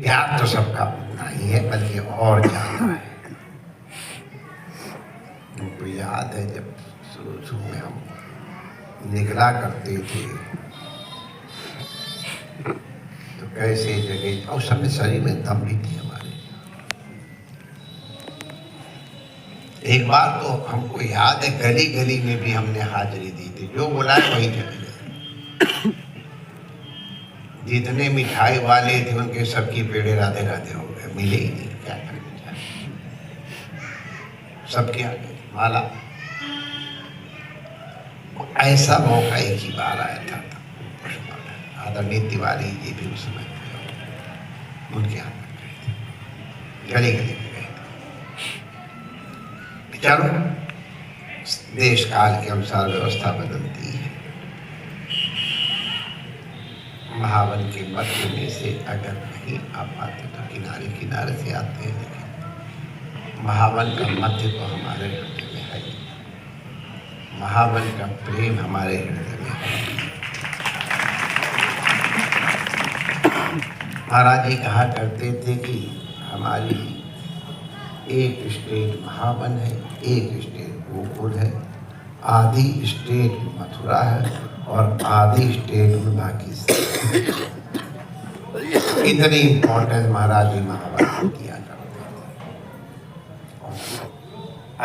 ज्ञान तो सबका उतना ही है, बल्कि और ज्यादा है। हमको याद है जब शुरू में हम निकला करते थे तो कैसे जगह, और समय शरीर में दम भी थी हमारे। एक बार तो हमको याद है गली गली में भी हमने हाजिरी दी थी, जो बुलाए वही चले गए। जितने मिठाई वाले थे उनके सबकी पेड़े राधे राधे हो गए, मिले ही नहीं, क्या करें। सबके आ गए माला। ऐसा मौका एक ही बार आया था, आदरणीय तिवारी जी भी उस समय उनके यहाँ गए थे, गली गली में गए थे। चलो, देश काल के अनुसार व्यवस्था बदलती है। महावन के मध्य में से अगर नहीं आ पाते तो किनारे किनारे से आते हैं, लेकिन महावन का मध्य तो हमारे हृदय में है। महावन का प्रेम हमारे हृदय में है। महाराज जी कहा करते थे कि हमारी एक स्टेट महावन है, एक स्टेट गोकुल है, आधी स्टेट मथुरा है और आधी स्टेट में बाकी सब। इतनी इम्पोर्टेंस महाराज जी महावन को दिया करते थे।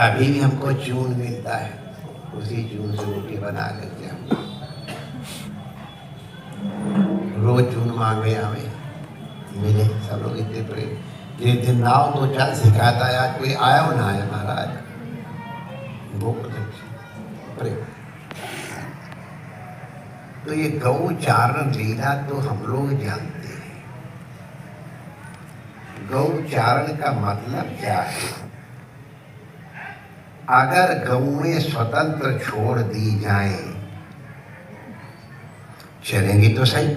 अभी भी हमको चून मिलता है, उसी चून से रोटी बना करके हम रोज चून मांगे हमें मिले। सब लोग इतने प्रेम। जिस दिन नाव तो चल सिखाता है, आज कोई आया हो ना आया महाराज, वो प्रेम। तो ये गौचारण लीला तो हम लोग जानते हैं। गौचारण का मतलब क्या है? अगर गौएं स्वतंत्र छोड़ दी जाएं, चलेंगी तो सही,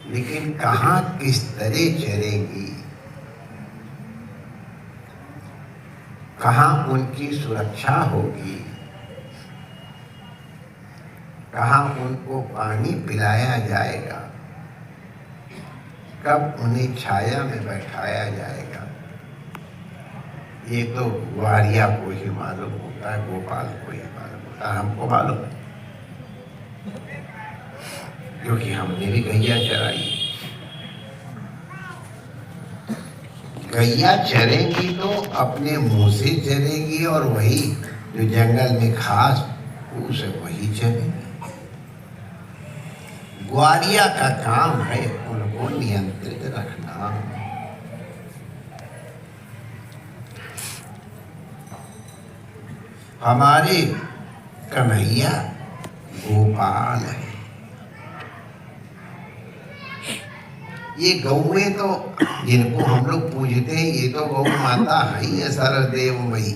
लेकिन कहाँ किस तरह चलेंगी, कहाँ उनकी सुरक्षा होगी, कहाँ उनको पानी पिलाया जाएगा, कब उन्हें छाया में बैठाया जाएगा, ये तो ग्वारिया को ही मालूम होता है, गोपाल को ही मालूम होता है। हमको मालूम है क्योंकि हमने भी गैया चराई। गैया चरेंगी तो अपने मुंह से चरेंगी, और वही जो जंगल में घास फूस है वही चरेंगी। ग्वारिया का काम है उनको नियंत्रित रखना। हमारे कन्हैया गोपाल है। ये गौएं तो जिनको हम लोग पूजते हैं, ये तो गौ माता है ही है, सरदेव वही।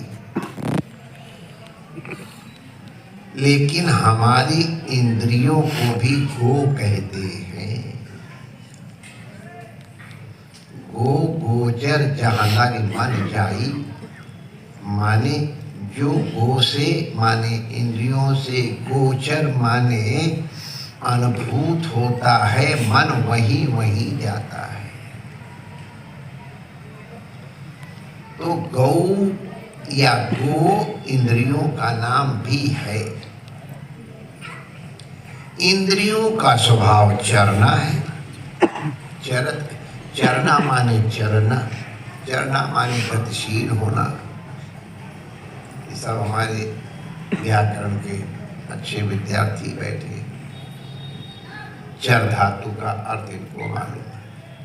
लेकिन हमारी इंद्रियों को भी गो कहते हैं। गो गोचर जहाँ लग मन जाई, माने जो गो से माने इंद्रियों से, गोचर माने अनुभूत होता है, मन वही वही जाता है। तो गौ या गो इंद्रियों का नाम भी है। इंद्रियों का स्वभाव चरना है। चरना माने चरना, चरना माने गतिशील होना। ये सब हमारे व्याकरण के अच्छे विद्यार्थी बैठे, चर धातु का अर्थ इनको मालूम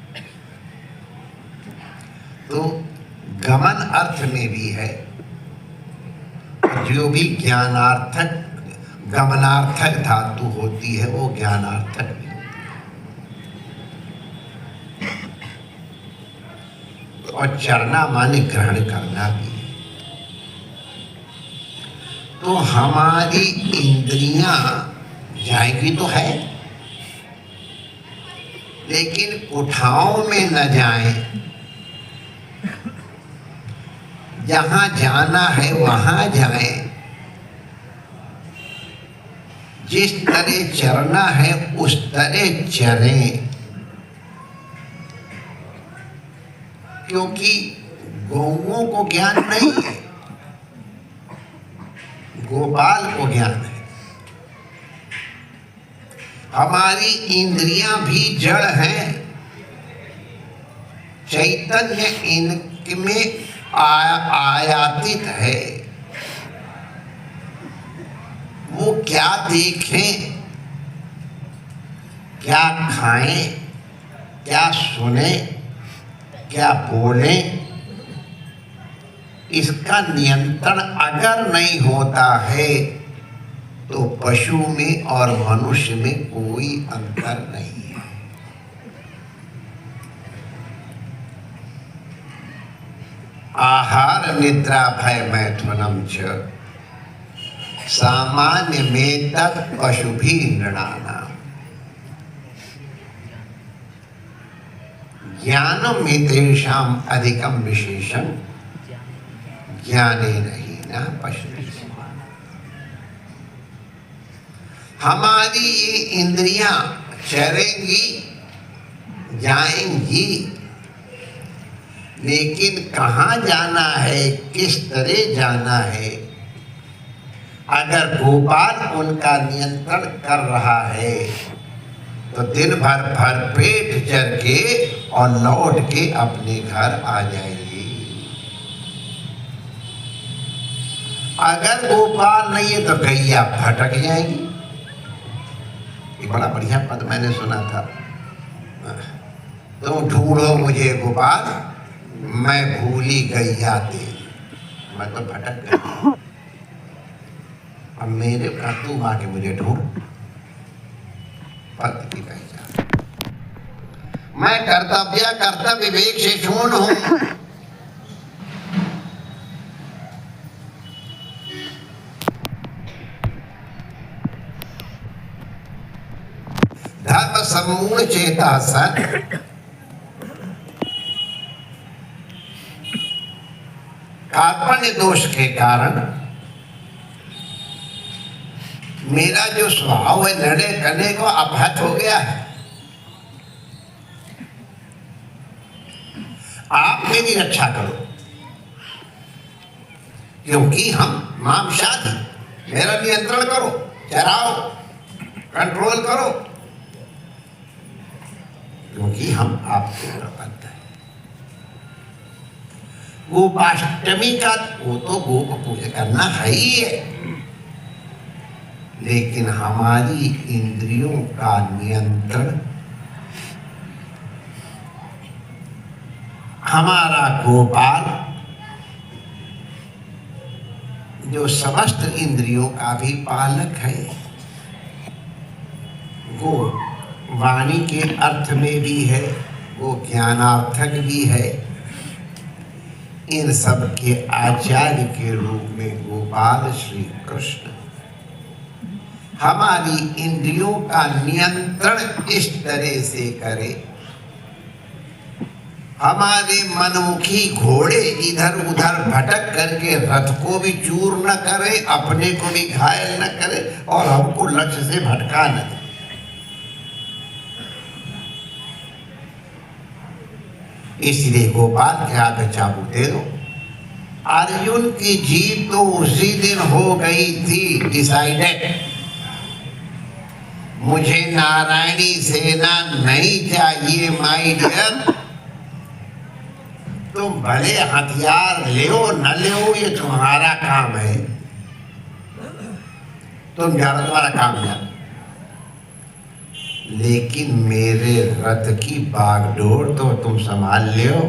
है। तो गमन अर्थ में भी है, जो भी ज्ञानार्थक गमनार्थक धातु होती है वो ज्ञानार्थक भी होती है। और चरना माने ग्रहण करना भी है। तो हमारी इंद्रियां जाएगी तो है, लेकिन कुठाओं में न जाएं। जहां जाना है वहां जाएं। जिस तरह चरना है उस तरह चरें। क्योंकि गौओं को ज्ञान नहीं है, गोपाल को ज्ञान है। हमारी इंद्रियां भी जड़ हैं, चैतन्य इनमें आयातित है। वो क्या देखें, क्या खाएं, क्या सुने, क्या बोले, इसका नियंत्रण अगर नहीं होता है तो पशु में और मनुष्य में कोई अंतर नहीं है। आहार निद्रा भय मैथुनम च सामान्य में तक पशु भी नृणानाम। ज्ञानम में तेषाम अधिकम विशेषम ज्ञाने नहीं ना पशु। हमारी ये इंद्रियां चरेंगी, जाएंगी, लेकिन कहाँ जाना है, किस तरह जाना है, अगर गोपाल उनका नियंत्रण कर रहा है तो दिन भर भर पेट चर के और लौट के अपने घर आ जाएंगे। अगर गोपाल नहीं है तो गैया भटक जाएगी। एक बड़ा बढ़िया पद मैंने सुना था, तुम ढूंढो मुझे गोपाल, मैं भूली गैया तेरी, मैं तो भटक गई, अब मेरे का तुम आके मुझे ढूंढ। पद की पहचान, मैं कर्तव्य विवेक से शून्य हूं। धर्म सम्मूढ़ चेता सन, कार्पण्य दोष के कारण मेरा जो स्वभाव है लड़े करने को अपहत हो गया है। आप मेरी रक्षा करो, क्योंकि हम मांसाहारी, मेरा नियंत्रण करो, चराओ, कंट्रोल करो, क्योंकि हम आपके प्रबंध हैं। गोपाष्टमी का वो तो गोप पूजा करना है ही है, लेकिन हमारी इंद्रियों का नियंत्रण हमारा गोपाल, जो समस्त इंद्रियों का भी पालक है, वो वाणी के अर्थ में भी है, वो ज्ञानार्थक भी है। इन सब के आचार्य के रूप में गोपाल श्री कृष्ण हमारी इंद्रियों का नियंत्रण इस तरह से करे, हमारे मनमुखी घोड़े इधर उधर भटक करके रथ को भी चूर न करे, अपने को भी घायल न करे और हमको लक्ष्य से भटका न दे। इसलिए गोपाल के आगे चाबुक दे दो। अर्जुन की जीत तो उसी दिन हो गई थी डिसाइडेड। मुझे नारायणी सेना नहीं चाहिए माय डियर, तुम भले हथियार ले न ले, ये तुम्हारा काम है, तुम जानो, तुम्हारा काम है, लेकिन मेरे रथ की बागडोर तो तुम संभाल लियो।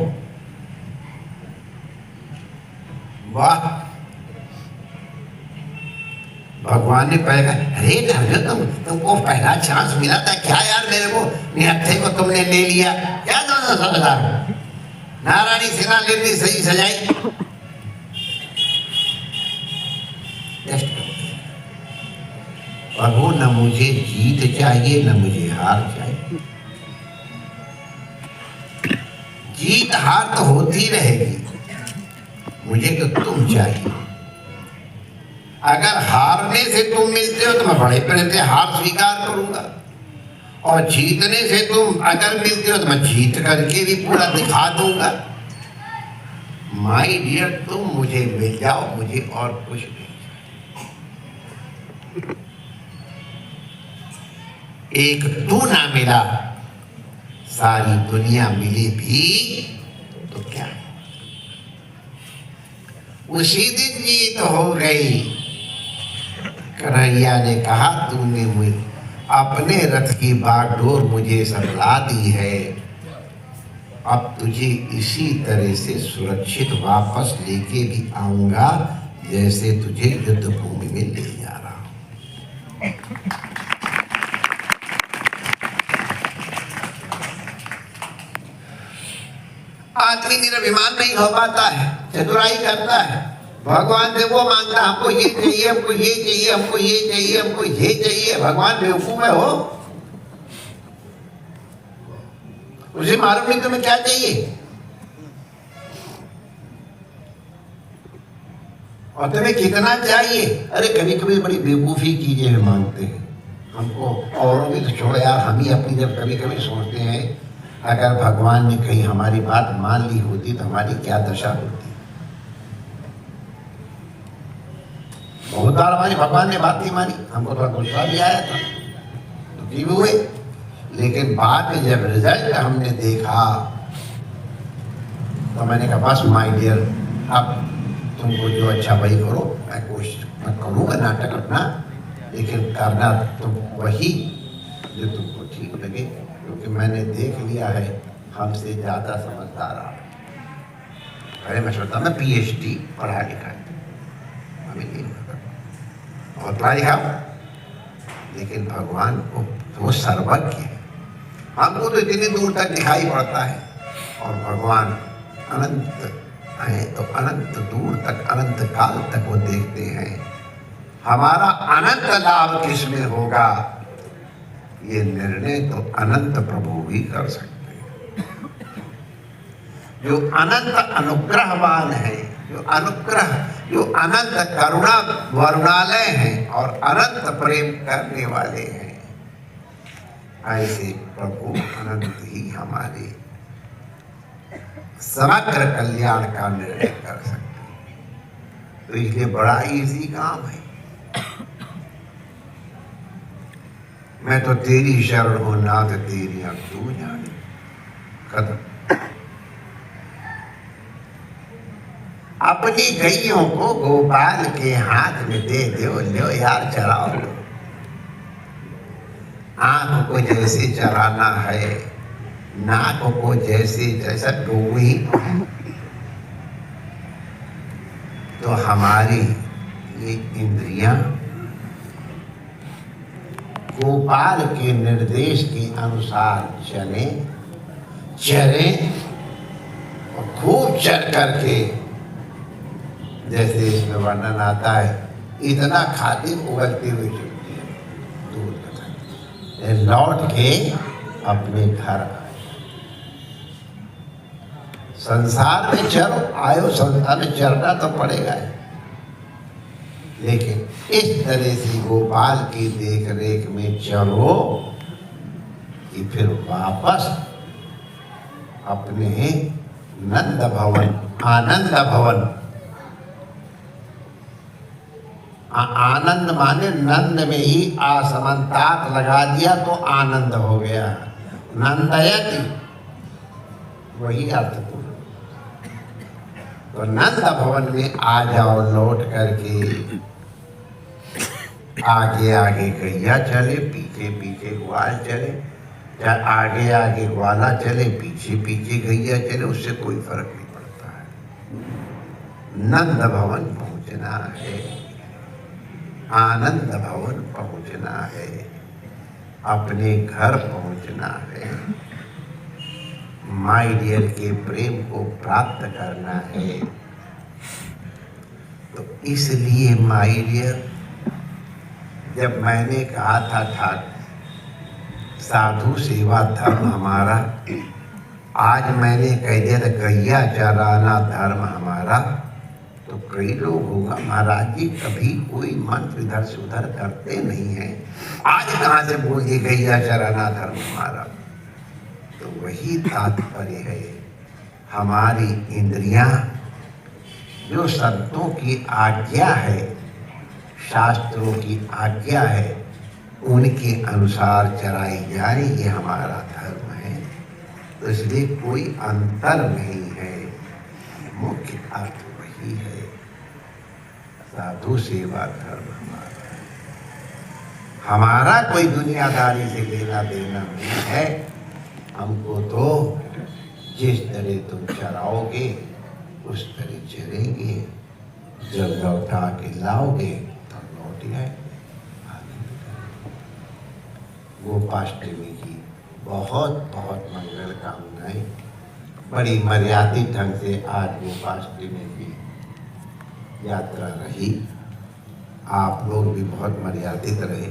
वाह, भगवान ने कहा, अरे तुमको पहला चांस मिला था क्या यार, मेरे को निहत्थे को तुमने ले लिया क्या? समझदार नारायणी सेना लेनी सही सजाई। प्रभु न मुझे जीत चाहिए न मुझे हार चाहिए, जीत हार तो होती रहेगी, मुझे तो तुम चाहिए। अगर हारने से तुम मिलते हो तो मैं बड़े प्रेम से हार स्वीकार करूंगा, और जीतने से तुम अगर मिलते हो तो मैं जीत करके भी पूरा दिखा दूंगा। माय डियर तुम मुझे मिल जाओ, मुझे और कुछ नहीं। एक तू ना मिला, सारी दुनिया मिली भी तो क्या है। उसी दिन जीत हो गई। कन्हैया ने कहा तूने मुझे अपने रथ की बागडोर मुझे सतला दी है, अब तुझे इसी तरह से सुरक्षित वापस लेके भी आऊंगा जैसे तुझे युद्ध भूमि में ले जा रहा हूं। आदमी निर्भिमान नहीं हो पाता है, चतुराई करता है, भगवान से वो मांगता हमको ये चाहिए, हमको ये चाहिए, हमको ये चाहिए, हमको ये चाहिए। भगवान बेवकूफ है हो, उसे मालूम नहीं तुम्हें क्या चाहिए और तुम्हें कितना चाहिए। अरे कभी कभी बड़ी बेवकूफी चीजें हम मांगते हैं, हमको औरों भी तो छोड़ो यार, हम ही अपनी जब कभी कभी सोचते हैं अगर भगवान ने कहीं हमारी बात मान ली होती तो हमारी क्या दशा होती। बहुत बार हमारी भगवान ने बात नहीं मानी, हमको थोड़ा गुस्सा भी आया था, दुखी भी हुए, लेकिन बाद में जब रिजल्ट हमने देखा तो मैंने कहा बस माय डियर, अब तुमको जो अच्छा वही करो, मैं कोशिश करूँगा नाटक अपना, लेकिन करना तुम वही जो तुमको ठीक लगे, क्योंकि मैंने देख लिया है हमसे ज़्यादा समझदार आप। अरे मैं सोचता मैं PhD पढ़ा लिखा हमें नहीं और पढ़ा लिखा, लेकिन भगवान को वो सर्वज्ञ है, हमको तो इतनी दूर तक दिखाई पड़ता है और भगवान अनंत है तो अनंत दूर तक, अनंत काल तक वो देखते हैं। हमारा अनंत लाभ किसमें होगा ये निर्णय तो अनंत प्रभु ही कर सकते हैं। जो अनंत अनुग्रहवान है, जो अनंत करुणा वरुणालय हैं और अनंत प्रेम करने वाले हैं, ऐसे प्रभु अनंत ही हमारे समग्र कल्याण का निर्णय कर सकते हैं। तो इसलिए बड़ा इजी काम है। मैं तो तेरी शरण हूं नाथ, तेरी तू जाने। खत्म। अपनी गैयों को गोपाल के हाथ में दे दो, लो यार चराओ लो। आंख को जैसे चराना है, नाक को जैसे जैसा डोही, तो हमारी ये इंद्रियां गोपाल के निर्देश के अनुसार चले और खूब चल करके, जैसे इसमें वर्णन आता है, इतना खाती उगलती हुई चलती है, दूर लौट के अपने घर आए। संसार में चलो, आयो संसार में चलना तो पड़ेगा, लेकिन इस तरह से गोपाल की देख रेख में चलो कि फिर वापस अपने नंद भवन, आनंद भवन, आनंद माने नंद में ही आसमंतात लगा दिया तो आनंद हो गया, नंदयति वही अर्थपूर्ण। तो नंद भवन में आ जाओ, लौट करके आगे आगे गैया चले, पीछे पीछे ग्वाल चले, या आगे आगे ग्वाला चले, पीछे पीछे गैया चले, उससे कोई फर्क नहीं पड़ता है। नंद भवन पहुंचना है, आनंद भवन पहुंचना है, अपने घर पहुंचना है, माय डियर के प्रेम को प्राप्त करना है। तो इसलिए माय डियर, जब मैंने कहा था साधु सेवा धर्म हमारा, आज मैंने कह दिया था गैया चराना धर्म हमारा, तो कई लोग होगा महाराज जी कभी कोई मंत्र इधर से उधर करते नहीं हैं, आज कहाँ से बोल दिए गैया चराना धर्म हमारा। तो वही तात्पर्य है, हमारी इंद्रियां जो संतों की आज्ञा है, शास्त्रों की आज्ञा है, उनके अनुसार चलाई जाए, ये हमारा धर्म है। तो इसलिए कोई अंतर नहीं है, मुख्य अर्थ वही है। साधु सेवा धर्म हमारा है। हमारा कोई दुनियादारी से लेना देना नहीं है। हमको तो जिस तरह तुम चराओगे उस तरह चरेंगे, जब लौटा के लाओगे तो लौट आए। गोपाष्टमी की बहुत बहुत मंगल कामनाएं। बड़ी मर्यादित ढंग से आज गोपाष्टमी की यात्रा रही। आप लोग भी बहुत मर्यादित रहे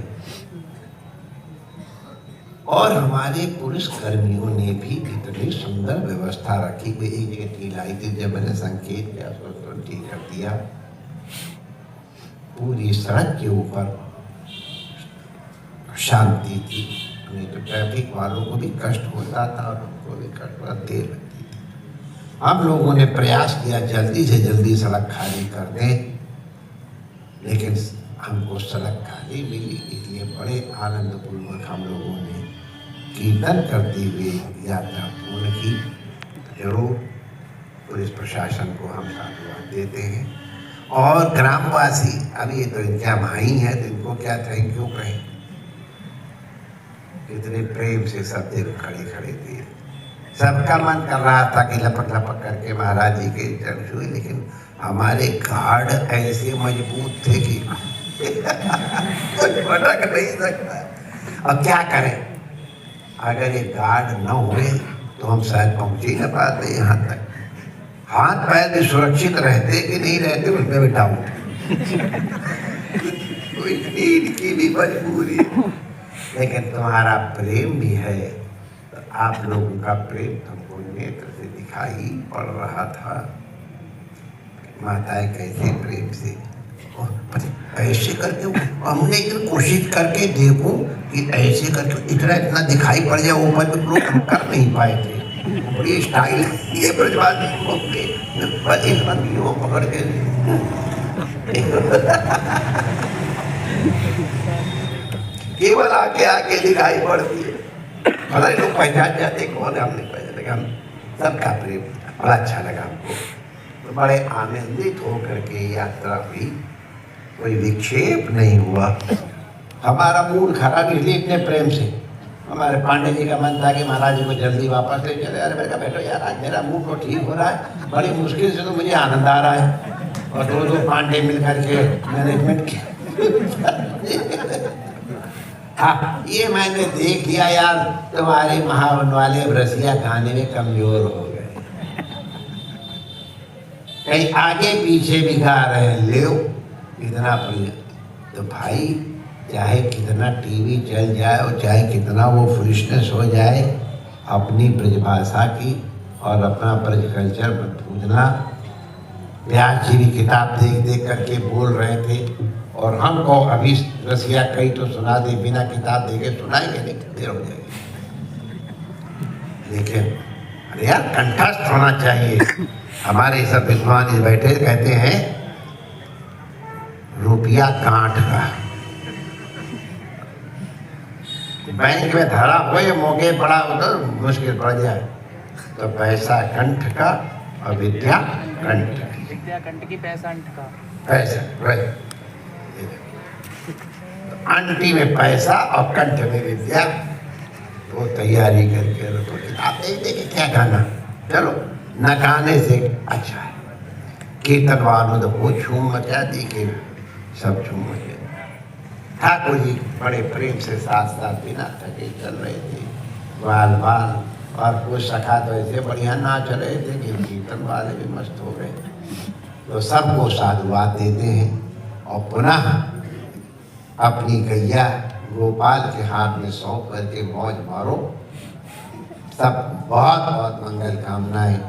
और हमारे पुलिस कर्मियों ने भी इतनी सुंदर व्यवस्था रखी कि एक जगह ढील आई थी, जब मैंने संकेत किया तो ठीक कर दिया। पूरी सड़क के ऊपर शांति थी, नहीं तो ट्रैफिक वालों को भी कष्ट होता था और उनको भी कष्ट होता, देर लगती थी। हम लोगों ने प्रयास किया जल्दी से जल्दी सड़क खाली कर दें, लेकिन हमको सड़क खाली मिली, इसलिए बड़े आनंदपूर्वक हम लोगों ने कीर्तन करते हुए यात्रा पूर्ण की। जरूर पुलिस प्रशासन को हम साधुवाद देते हैं और ग्रामवासी, अब ये तो इनका भाई है तो इनको क्या थैंक यू कहें। कितने प्रेम से सब देर खड़े खड़े थे, सबका मन कर रहा था कि लपक लपक करके महाराज जी के चरण छुए, लेकिन हमारे गार्ड ऐसे मजबूत थे कि भटक नहीं सकता। अब क्या करें, अगर ये गार्ड न हुए तो हम शायद पहुंच ही न पाते यहाँ तक। हाथ पैर भी सुरक्षित रहते कि नहीं रहते उसमें भी डाउट। कोई नीड की भी मजबूरी, लेकिन तुम्हारा प्रेम भी है तो आप लोगों का प्रेम तुमको नेत्र से दिखाई पड़ रहा था। माताएं कैसे प्रेम से ऐसे करके, हमने एक कोशिश करके देखो कि ऐसे करके इतना दिखाई पड़ जाए ऊपर, तो लोग हम कर नहीं पाए थे। बड़ी स्टाइल ये ब्रजवासी पकड़ के केवल आके आके दिखाई पड़ती है। पता नहीं लोग पहचान जाते कौन है, हम नहीं पहचाने। हम सबका प्रेम बड़ा अच्छा लगा हमको, तो बड़े आनंदित होकर के यात्रा हुई, कोई विक्षेप नहीं हुआ। हमारा मूड खराब इसलिए इतने प्रेम से। हमारे पांडे जी का मन था कि महाराज जी को जल्दी वापस ले चले। अरे मैंने कहा बैठो यार, आज मेरा मूड तो ठीक हो रहा है, बड़ी मुश्किल से तो मुझे आनंद आ रहा है। और दो पांडे मिल करके मैनेजमेंट हाँ, ये मैंने देख लिया यार, तुम्हारे महावन वाले रसिया गाने में कमजोर हो गए, कहीं आगे पीछे भी गा रहे हैं, ले इतना प्रिय। तो भाई चाहे कितना टीवी चल जाए और चाहे कितना वो फुलिशनेस हो जाए, अपनी ब्रजभाषा की और अपना ब्रज कल्चर मत भूलना। व्यास जी भी किताब देख देख करके बोल रहे थे और हमको अभी रसिया कई तो सुना दे, बिना किताब देखे सुनाएंगे नहीं, देर हो जाएगी। लेकिन अरे यार कंठस्थ होना चाहिए। हमारे सब विद्वान बैठे कहते हैं रुपया गांठ का, बैंक में धरा हो या मौके पड़ा हो तो मुश्किल पड़ जाए, तो पैसा कंठ का और विद्या कंठ की। विद्या कंठ की, पैसा अंठ का। पैसा राइट, अंटी में पैसा और कंठ में विद्या। तो तैयारी करके रखो, आप देख देखे क्या गाना, चलो न गाने से अच्छा है। कीर्तन वालों तो वो झूम मचा दी कि सब झूम मचे। ठाकुर जी बड़े प्रेम से साथ साथ बिना थके चल रहे थे, बाल बाल और कुछ सखा तो ऐसे बढ़िया नाच रहे थे कि कीर्तन वाले भी मस्त हो गए। तो सबको साधुवाद देते हैं और पुनः अपनी गैया गोपाल के हाथ में सौंप करके मौज मारो। सब बहुत बहुत मंगल कामनाएं।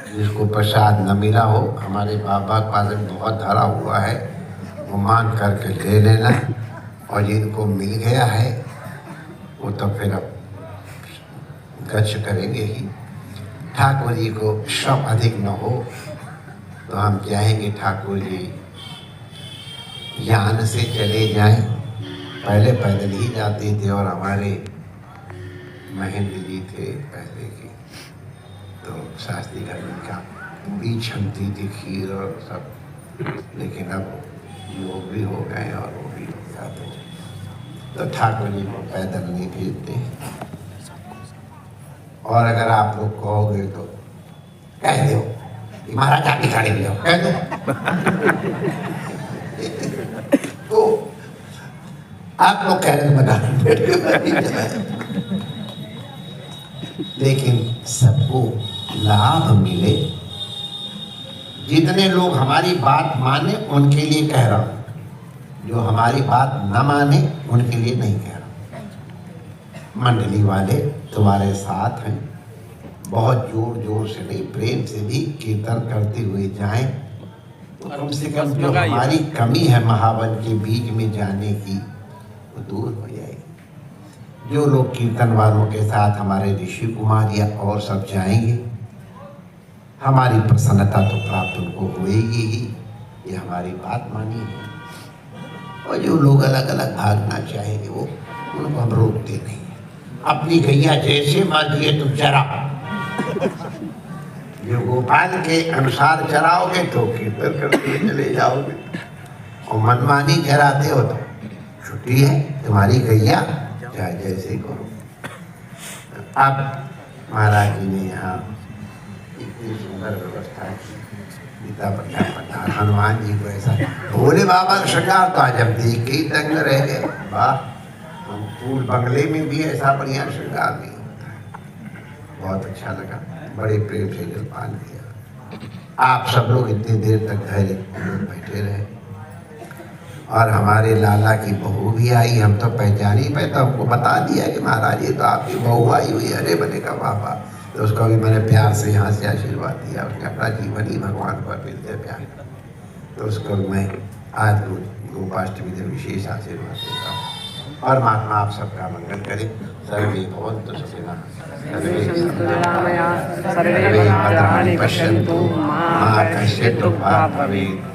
जिसको प्रसाद न मिला हो, हमारे बाबा के पास में बहुत धरा हुआ है, वो मान करके ले लेना, और जिनको मिल गया है वो तो फिर अब गच्छ करेंगे ही। ठाकुर जी को श्रम अधिक न हो, तो हम चाहेंगे ठाकुर जी यान से चले जाएं। पहले पैदल ही जाते थे और हमारे महेंद्र जी थे पहले के, तो शास्त्री घर में का पूरी क्षमती थी, खीर और सब, लेकिन अब योग भी हो गए और वो भी हो जाते, तो ठाकुर जी को पैदल नहीं भेजते। और अगर आप लोग कहोगे तो कह दो कि महाराज आप खड़े भी हो, कह दो। तो आप लोग कह रहे बना, लेकिन सबको लाभ मिले। जितने लोग हमारी बात माने उनके लिए कह रहा हूं, जो हमारी बात न माने उनके लिए नहीं कह रहा। मंडली वाले तुम्हारे साथ हैं, बहुत जोर जोर से नहीं, प्रेम से भी कीर्तन करते हुए जाएं, तो कम से कम जो हमारी कमी है महावन के बीच में जाने की, वो दूर हो जाएगी। जो लोग कीर्तन वालों के साथ हमारे ऋषि कुमार या और सब जाएंगे, हमारी प्रसन्नता तो प्राप्त उनको होएगी ही, ये हमारी बात मानी है। और जो लोग अलग अलग भागना चाहेंगे वो उनको हम रोकते नहीं। अपनी गैया जैसे मर्जी है तुम चराओ, जो गोपाल के अनुसार चराओगे तो कीर्तन करते चले जाओगे, और मनमानी चराते हो तो छुट्टी है तुम्हारी गैया, चाहे जैसे करो। अब महाराज जी ने यहाँ इतनी सुंदर व्यवस्था की, गीता पढ़ा हनुमान जी को ऐसा, भोले बाबा का श्रृंगार तो आज हम देख के ही दंग रह गए। वाह, हम फूल बंगले में भी ऐसा बढ़िया श्रृंगार नहीं होता है। बहुत अच्छा लगा, बड़े प्रेम से जलपान किया। आप सब लोग इतनी देर तक धैर्य बैठे रहे, और हमारे लाला की बहू भी आई। हम तो पहचान ही पाए, तो हमको बता दिया कि महाराज ये तो आपकी बहू आई हुई। अरे मैंने कहा बाबा, तो उसको भी मैंने प्यार से यहाँ से आशीर्वाद दिया। उसने अपना जीवन ही भगवान पर मिलते प्यार, तो उसको मैं आज गोपाष्टमी दिन विशेष आशीर्वाद देता हूँ। और महात्मा आप सबका मंगल करें। सर्वे भवन्तु सुखिनः, सर्वे भद्राणि पश्यन्तु, मा कश्चित् दुःखभाग् भवेत्।